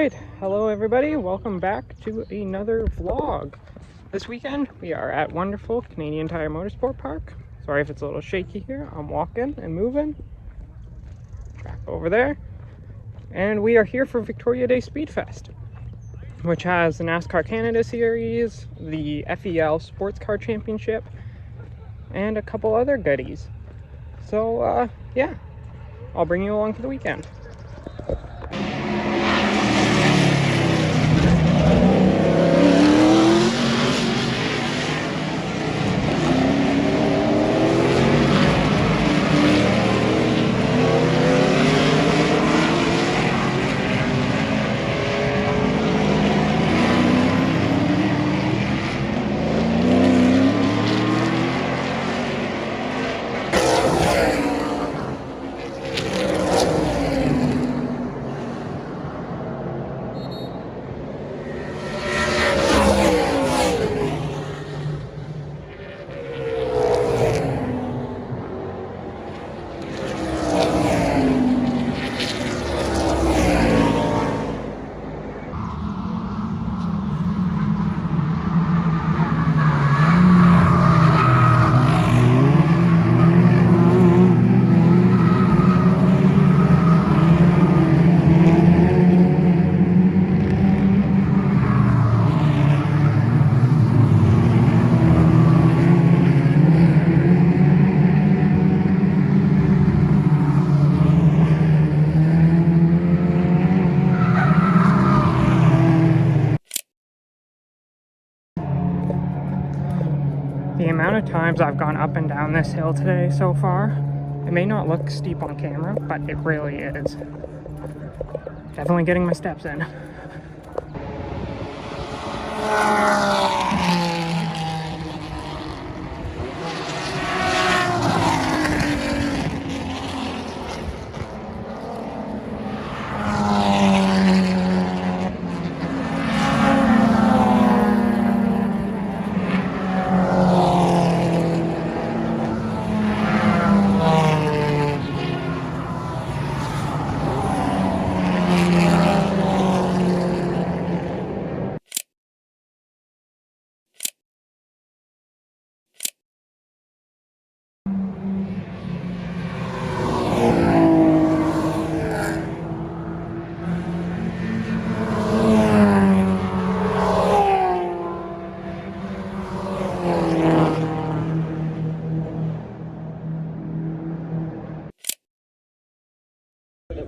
right, hello everybody, welcome back to another vlog. This weekend we are at wonderful Canadian Tire Motorsport Park. Sorry if it's a little shaky here, I'm walking and moving. Track over there. And we are here for Victoria Day Speedfest, which has the Nascar Canada Series, the FEL Sportscar Championship, and a couple other goodies. So yeah, I'll bring you along for the weekend. The amount of times I've gone up and down this hill today so far, it may not look steep on camera, but it really is. Definitely getting my steps in.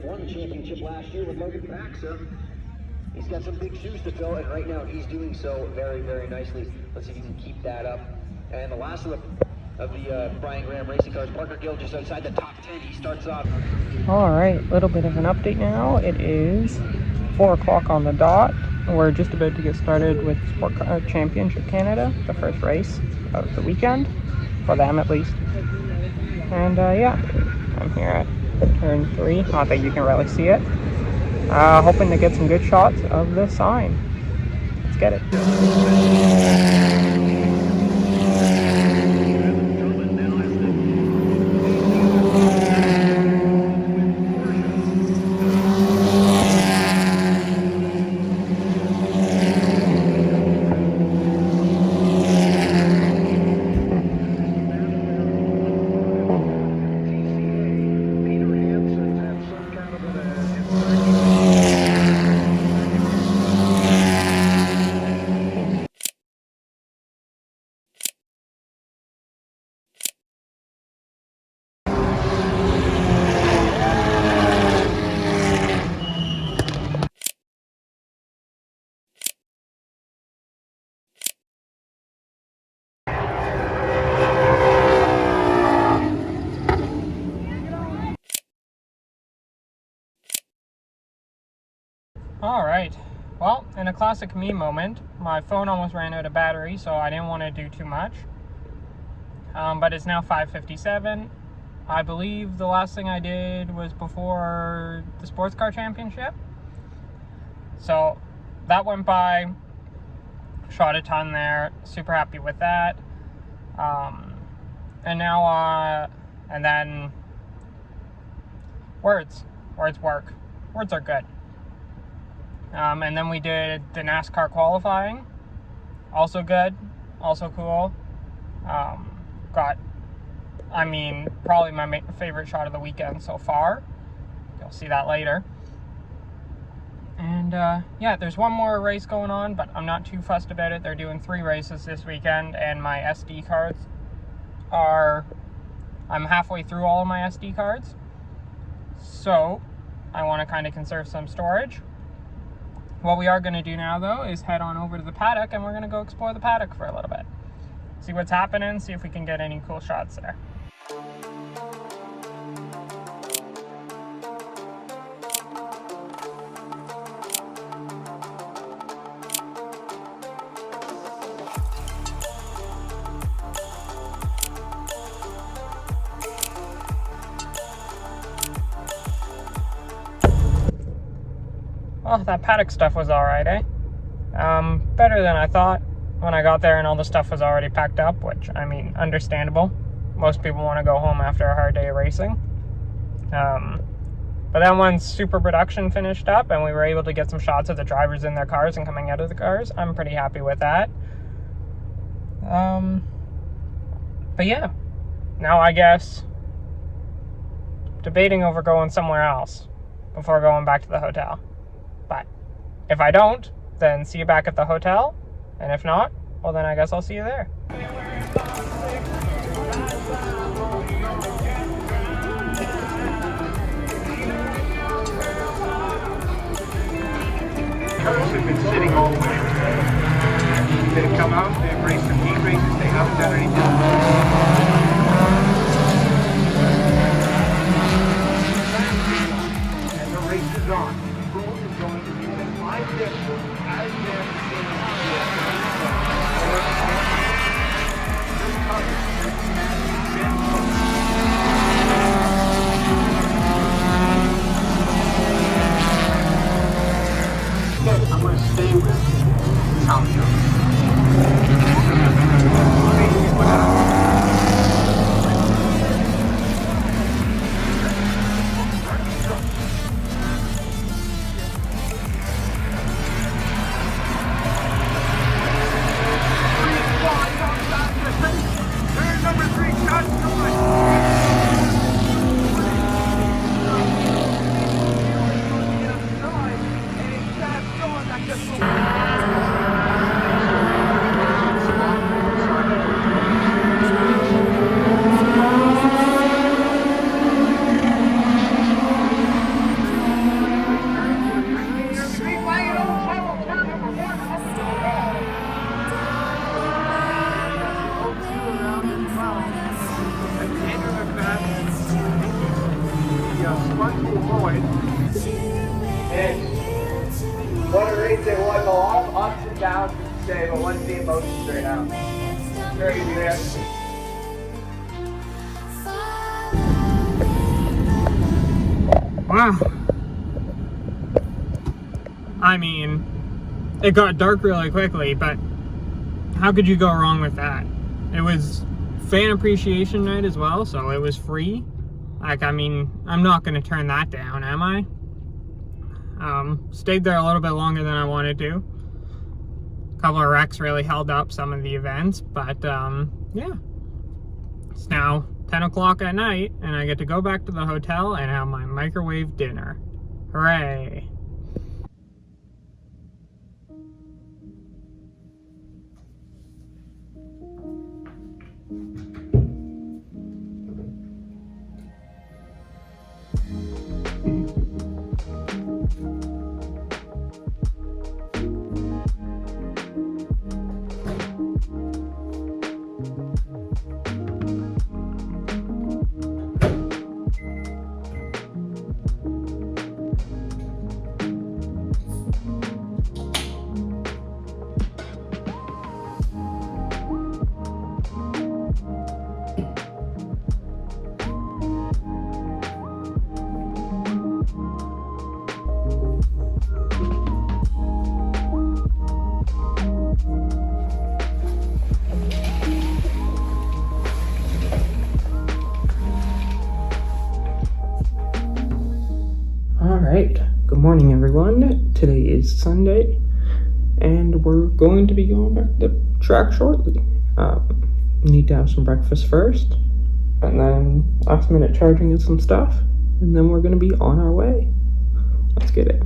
Won the championship last year with Logan Paxa. He's got some big shoes to fill, and right now he's doing so very, very nicely. Let's see if he can keep that up. And the last of the Brian Graham racing cars, Parker Gill just outside the top 10. He starts off. All right, little bit of an update now. It is 4 o'clock on the dot. We're just about to get started with Sportscar Championship Canada, the first race of the weekend, for them at least. And yeah, I'm here at turn 3, not that you can really see it. Hoping to get some good shots of the sign. Let's get it. Alright, well, in a classic me moment, my phone almost ran out of battery, so I didn't want to do too much. But it's now 5:57. I believe the last thing I did was before the Sports Car Championship. So that went by, shot a ton there, super happy with that. And now, and then words work. Words are good. And then we did the NASCAR qualifying. Also good, also cool. Got, I mean, probably my favorite shot of the weekend so far. You'll see that later. And yeah, there's one more race going on, but I'm not too fussed about it. They're doing 3 races this weekend, and my SD cards are, I'm halfway through all of my SD cards. So I want to kind of conserve some storage. What we are going to do now, though, is head on over to the paddock, and we're going to go explore the paddock for a little bit. See what's happening, see if we can get any cool shots there. Oh, that paddock stuff was alright, eh? Better than I thought when I got there and all the stuff was already packed up, which, I mean, understandable. Most people want to go home after a hard day of racing. But then once super production finished up and we were able to get some shots of the drivers in their cars and coming out of the cars, I'm pretty happy with that. But yeah, now I guess debating over going somewhere else before going back to the hotel. But if I don't, then see you back at the hotel. And if not, well then I guess I'll see you there. Cars have been sitting all the way. They've come out, they've raced some heat races, they haven't done anything. And the race is on. Control is going to be in 5 distance as I'm going to stay with Tom Jones. What a race it was, a lot of ups and downs to say, but once the emotions straight out. Very good. Wow. I mean, it got dark really quickly, but how could you go wrong with that? It was fan appreciation night as well, so it was free. Like, I mean, I'm not going to turn that down, am I? Stayed there a little bit longer than I wanted to. A couple of wrecks really held up some of the events, but yeah. It's now 10 o'clock at night, and I get to go back to the hotel and have my microwave dinner. Hooray! Alright, good morning everyone. Today is Sunday, and we're going to be going back to the track shortly. Need to have some breakfast first, and then last minute charging and some stuff, and then we're going to be on our way. Let's get it.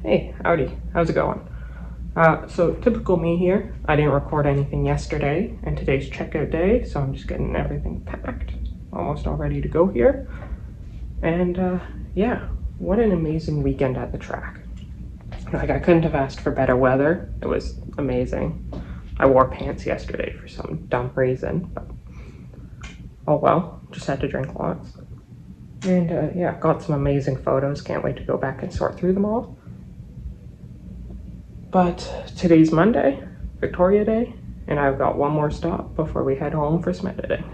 Hey, howdy, how's it going? So typical me here, I didn't record anything yesterday, and today's checkout day, so I'm just getting everything packed, almost all ready to go here. And yeah, what an amazing weekend at the track. Like, I couldn't have asked for better weather. It was amazing. I wore pants yesterday for some dumb reason, but oh well, just had to drink lots. And yeah, got some amazing photos, can't wait to go back and sort through them all. But today's Monday, Victoria Day, and I've got one more stop before we head home for some editing.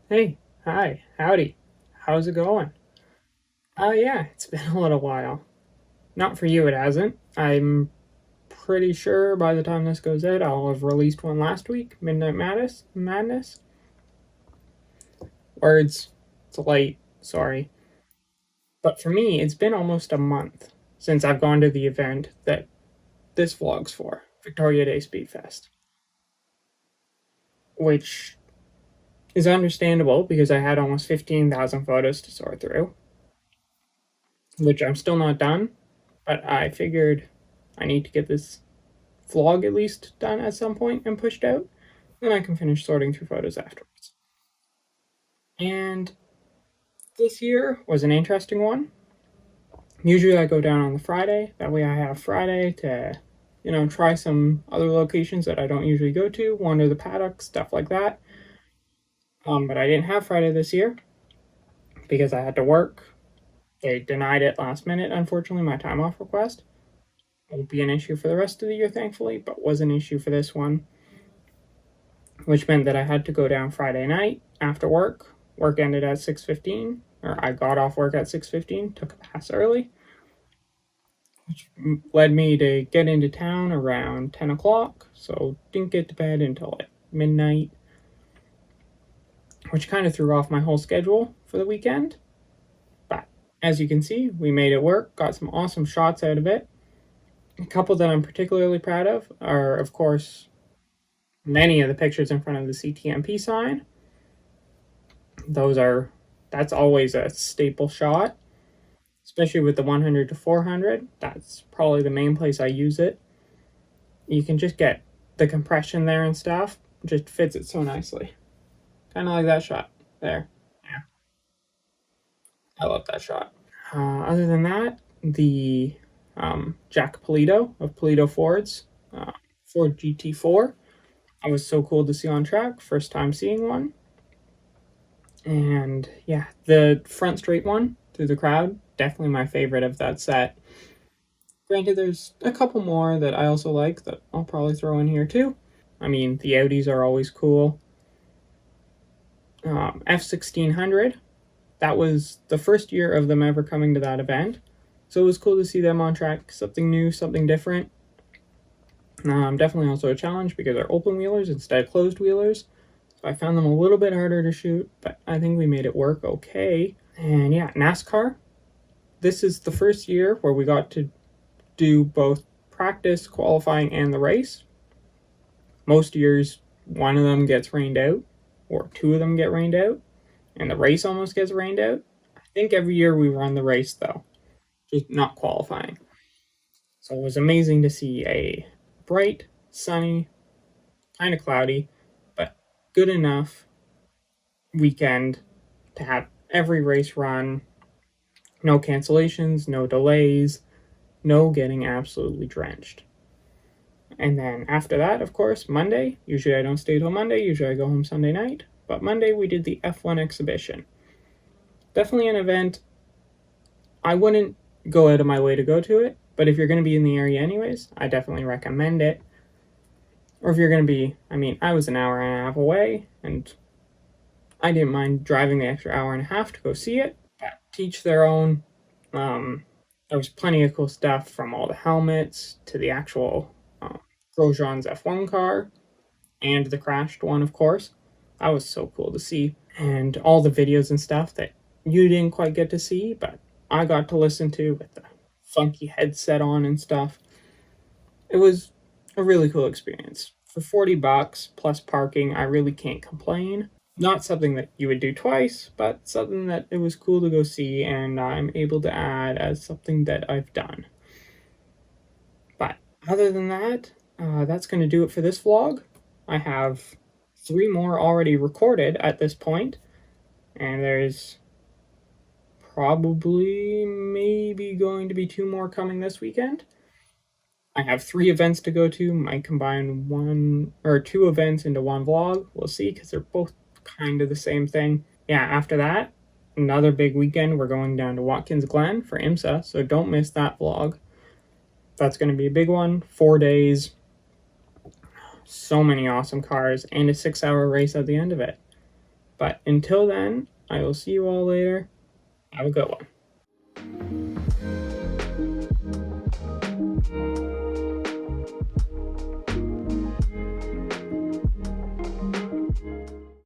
Hey, hi, howdy, how's it going? Yeah, it's been a little while. Not for you, it hasn't. I'm pretty sure by the time this goes out, I'll have released one last week, Midnight Madness. Words, it's late, sorry. But for me, it's been almost a month since I've gone to the event that this vlog's for, Victoria Day Speedfest. Which is understandable because I had almost 15,000 photos to sort through. Which I'm still not done, but I figured I need to get this vlog at least done at some point and pushed out. Then I can finish sorting through photos afterwards. And this year was an interesting one. Usually I go down on the Friday. That way I have Friday to, try some other locations that I don't usually go to, wander the paddock, stuff like that. But I didn't have Friday this year because I had to work. They denied it last minute, unfortunately, my time off request. Won't be an issue for the rest of the year, thankfully, but was an issue for this one. Which meant that I had to go down Friday night after work. Work ended at 6:15, or I got off work at 6:15, took a pass early, which led me to get into town around 10 o'clock, so didn't get to bed until like midnight, which kind of threw off my whole schedule for the weekend. But as you can see, we made it work, got some awesome shots out of it. A couple that I'm particularly proud of are, of course, many of the pictures in front of the CTMP sign. That's always a staple shot, especially with the 100 to 400. That's probably the main place I use it. You can just get the compression there and stuff. It just fits it so nicely. Kind of like that shot there. Yeah. I love that shot. Other than that, the Jack Polito of Polito Fords, Ford GT4. I was so cool to see on track. First time seeing one. And yeah, the front straight one through the crowd, definitely my favorite of that set. Granted, there's a couple more that I also like that I'll probably throw in here too. I mean, the Audis are always cool. F1600, that was the first year of them ever coming to that event. So it was cool to see them on track, something new, something different. Definitely also a challenge because they're open wheelers instead of closed wheelers. So I found them a little bit harder to shoot, but I think we made it work okay. And yeah, NASCAR. This is the first year where we got to do both practice, qualifying, and the race. Most years, one of them gets rained out, or two of them get rained out, and the race almost gets rained out. I think every year we run the race, though, just not qualifying. So it was amazing to see a bright, sunny, kind of cloudy, but good enough weekend to have every race run. No cancellations, no delays, no getting absolutely drenched. And then after that, of course, Monday. Usually I don't stay till Monday. Usually I go home Sunday night. But Monday we did the F1 exhibition. Definitely an event. I wouldn't go out of my way to go to it, but if you're going to be in the area anyways, I definitely recommend it. Or if you're going to be, I was an hour and a half away, and I didn't mind driving the extra hour and a half to go see it. But teach their own. There was plenty of cool stuff, from all the helmets to the actual Grosjean's F1 car and the crashed one, of course. That was so cool to see. And all the videos and stuff that you didn't quite get to see, but I got to listen to with the funky headset on and stuff. It was a really cool experience. For $40 plus parking, I really can't complain. Not something that you would do twice, but something that it was cool to go see, and I'm able to add as something that I've done. But other than that, that's going to do it for this vlog. I have 3 more already recorded at this point, and there's probably maybe going to be 2 more coming this weekend. I have 3 events to go to. Might combine 1 or 2 events into one vlog. We'll see, because they're both kind of the same thing. Yeah, after that, another big weekend. We're going down to Watkins Glen for IMSA, so don't miss that vlog. That's going to be a big one. 4 days. So many awesome cars, and a 6-hour race at the end of it. But until then, I will see you all later. Have a good one.